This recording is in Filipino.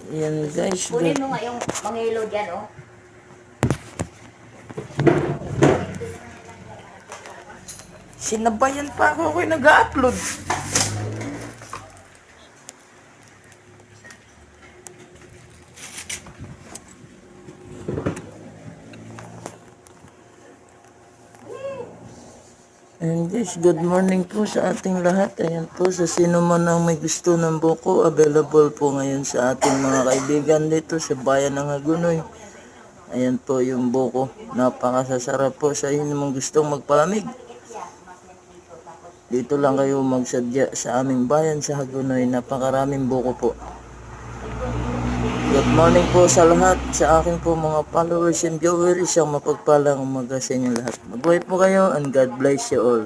Yan guys. Kunin mo nga yung mangilo dyan, oh. Sinabayan pa ako nag-upload. Ayan guys, good morning po sa ating lahat. Ayan po, sa sino man ang may gusto ng buko, available po ngayon sa ating mga kaibigan dito sa bayan ng Hagonoy. Ayan po yung buko. Napakasasarap po sa inyo mga gustong magpalamig. Dito lang kayo magsadya sa aming bayan sa Hagonoy. Napakaraming buko po. Good morning po sa lahat, sa aking po mga followers and viewers. Isang mapagpalang umaga sa inyo lahat. Mabuhay po kayo and God bless you all.